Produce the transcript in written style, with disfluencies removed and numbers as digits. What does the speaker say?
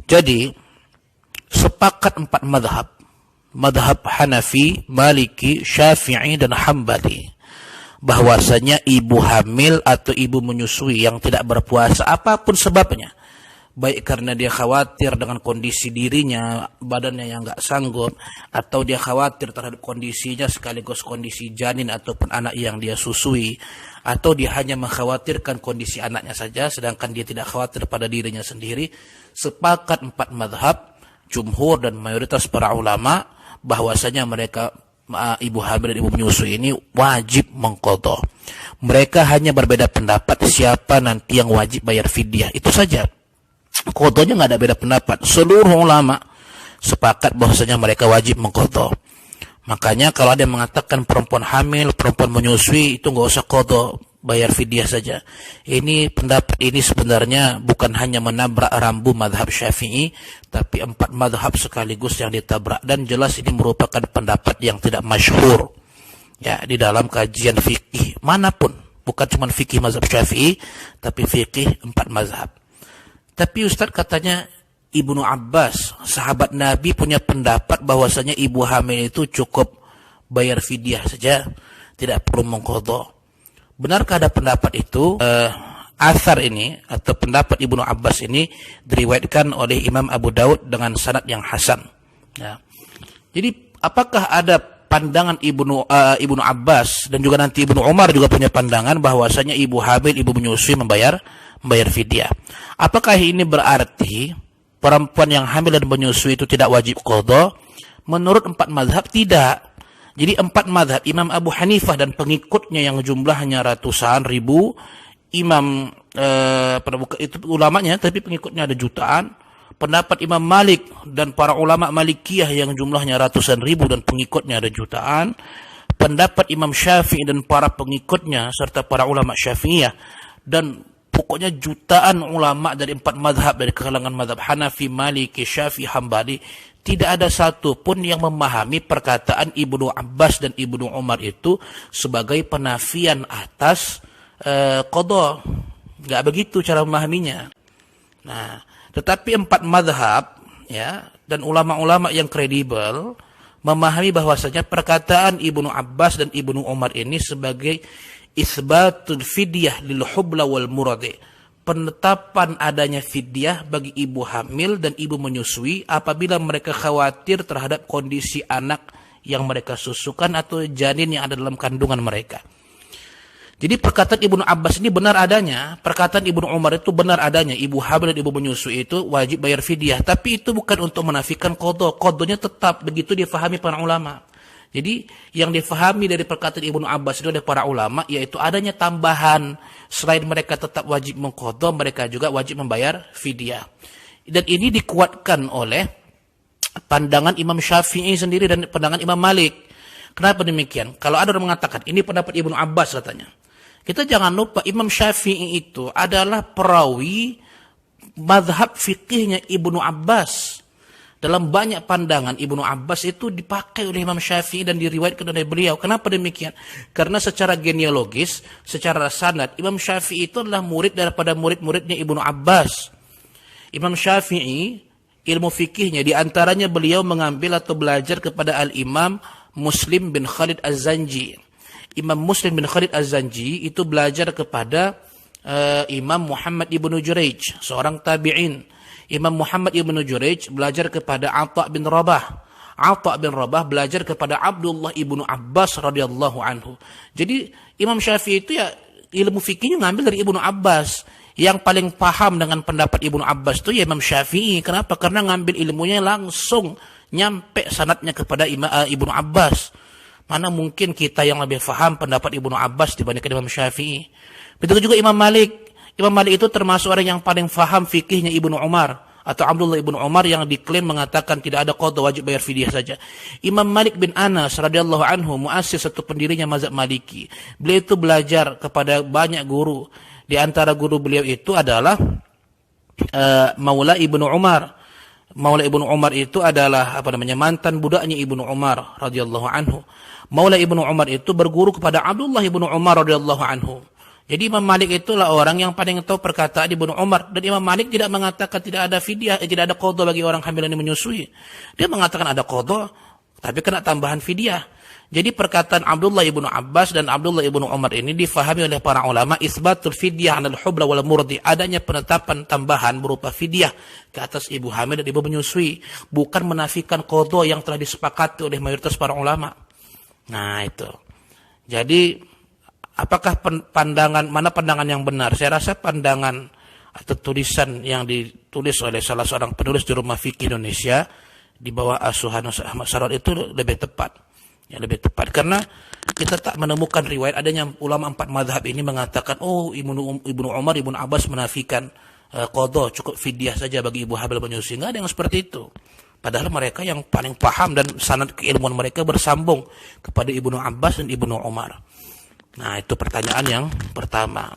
Jadi sepakat 4 madhab, madhab Hanafi, Maliki, Syafi'i, dan Hambali, bahwasanya ibu hamil atau ibu menyusui yang tidak berpuasa apapun sebabnya, baik karena dia khawatir dengan kondisi dirinya, badannya yang nggak sanggup, atau dia khawatir terhadap kondisinya sekaligus kondisi janin ataupun anak yang dia susui, atau dia hanya mengkhawatirkan kondisi anaknya saja sedangkan dia tidak khawatir pada dirinya sendiri, sepakat 4 madhab, jumhur dan mayoritas para ulama, bahwasanya mereka ibu hamil dan ibu menyusui ini wajib mengqadha. Mereka hanya berbeda pendapat siapa nanti yang wajib bayar fidyah, itu saja. Qadhanya nggak ada beda pendapat. Seluruh ulama sepakat bahwasanya mereka wajib mengqadha. Makanya kalau ada yang mengatakan perempuan hamil, perempuan menyusui itu nggak usah qadha, bayar fidyah saja. Ini pendapat ini sebenarnya bukan hanya menabrak rambu madhab Syafi'i, tapi 4 madhab sekaligus yang ditabrak, dan jelas ini merupakan pendapat yang tidak masyhur ya di dalam kajian fikih manapun, bukan cuma fikih mazhab Syafi'i, tapi fikih 4 mazhab. Tapi Ustaz katanya Ibnu Abbas, sahabat Nabi, punya pendapat bahwasanya ibu hamil itu cukup bayar fidyah saja, tidak perlu mengqadha. Benarkah ada pendapat itu? Athar ini atau pendapat Ibnu Abbas ini diriwayatkan oleh Imam Abu Daud dengan sanad yang hasan. Ya. Jadi apakah ada pandangan Ibnu Abbas dan juga nanti Ibnu Umar juga punya pandangan bahwasanya ibu hamil, ibu menyusui membayar fidyah? Apakah ini berarti perempuan yang hamil dan menyusui itu tidak wajib qadha? Menurut 4 mazhab tidak. Jadi 4 mazhab, Imam Abu Hanifah dan pengikutnya yang jumlahnya ratusan ribu, Imam itu ulamanya tapi pengikutnya ada jutaan. Pendapat Imam Malik dan para ulama Malikiyah yang jumlahnya ratusan ribu dan pengikutnya ada jutaan. Pendapat Imam Syafi'i dan para pengikutnya serta para ulama Syafi'iyah, dan pokoknya jutaan ulama dari 4 mazhab, dari kalangan mazhab Hanafi, Maliki, Syafi'i, Hambali. Tidak ada satu pun yang memahami perkataan Ibnu Abbas dan Ibnu Umar itu sebagai penafian atas qadha. Enggak begitu cara memahaminya. Nah, tetapi 4 mazhab ya dan ulama-ulama yang kredibel memahami bahwasanya perkataan Ibnu Abbas dan Ibnu Umar ini sebagai isbatul fidyah lil hubla wal muradi, penetapan adanya fidyah bagi ibu hamil dan ibu menyusui apabila mereka khawatir terhadap kondisi anak yang mereka susukan atau janin yang ada dalam kandungan mereka. Jadi perkataan Ibnu Abbas ini benar adanya, perkataan Ibnu Umar itu benar adanya, ibu hamil dan ibu menyusui itu wajib bayar fidyah, tapi itu bukan untuk menafikan qadha. Qadhanya tetap, begitu difahami para ulama. Jadi yang difahami dari perkataan Ibnu Abbas itu oleh para ulama yaitu adanya tambahan, selain mereka tetap wajib mengqadha, mereka juga wajib membayar fidyah. Dan ini dikuatkan oleh pandangan Imam Syafi'i sendiri dan pandangan Imam Malik. Kenapa demikian? Kalau ada orang mengatakan ini pendapat Ibnu Abbas katanya, kita jangan lupa Imam Syafi'i itu adalah perawi mazhab fikihnya Ibnu Abbas. Dalam banyak pandangan Ibnu Abbas itu dipakai oleh Imam Syafi'i dan diriwayatkan oleh beliau. Kenapa demikian? Karena secara genealogis, secara sanad, Imam Syafi'i itu adalah murid daripada murid-muridnya Ibnu Abbas. Imam Syafi'i, ilmu fikihnya diantaranya beliau mengambil atau belajar kepada Al-Imam Muslim bin Khalid Az-Zanji. Imam Muslim bin Khalid Az-Zanji itu belajar kepada Imam Muhammad ibnu Juraij, seorang tabi'in. Imam Muhammad ibnu Juraij belajar kepada Atha bin Rabah. Atha bin Rabah belajar kepada Abdullah ibnu Abbas radhiyallahu anhu. Jadi Imam Syafi'i itu ya ilmu fikihnya ngambil dari Ibnu Abbas. Yang paling paham dengan pendapat Ibnu Abbas itu ya Imam Syafi'i. Kenapa? Karena ngambil ilmunya langsung nyampe sanadnya kepada Ibnu Abbas. Mana mungkin kita yang lebih paham pendapat Ibnu Abbas dibandingkan Imam Syafi'i. Begitu juga Imam Malik. Imam Malik itu termasuk orang yang paling paham fikihnya Ibnu Umar atau Abdullah ibnu Umar yang diklaim mengatakan tidak ada qadha, wajib bayar fidyah saja. Imam Malik bin Anas radhiyallahu anhu, muassis atau pendirinya mazhab Maliki. Beliau itu belajar kepada banyak guru. Di antara guru beliau itu adalah Maula ibnu Umar. Maula ibnu Umar itu adalah mantan budaknya Ibnu Umar radhiyallahu anhu. Maula ibnu Umar itu berguru kepada Abdullah ibnu Umar radhiyallahu anhu. Jadi Imam Malik itulah orang yang paling tahu perkataan Ibnu Umar. Dan Imam Malik tidak mengatakan tidak ada fidyah, tidak ada qadha bagi orang hamil yang menyusui. Dia mengatakan ada qadha, tapi kena tambahan fidyah. Jadi perkataan Abdullah ibnu Abbas dan Abdullah ibnu Umar ini difahami oleh para ulama isbatul fidyah 'alal hubla wal murdi, adanya penetapan tambahan berupa fidyah ke atas ibu hamil dan ibu menyusui, bukan menafikan qadha yang telah disepakati oleh mayoritas para ulama. Nah, itu. Jadi apakah mana pandangan yang benar? Saya rasa pandangan atau tulisan yang ditulis oleh salah seorang penulis di Rumah Fikih Indonesia di bawah asuhan Ahmad Sarwat itu lebih tepat. Ya, lebih tepat karena kita tak menemukan riwayat adanya ulama 4 mazhab ini mengatakan Ibnu Umar, Ibnu Abbas menafikan qadha, cukup fidyah saja bagi ibu hamil menyusui. Enggak ada yang seperti itu. Padahal mereka yang paling paham dan sanad keilmuan mereka bersambung kepada Ibnu Abbas dan Ibnu Umar. Nah, itu pertanyaan yang pertama.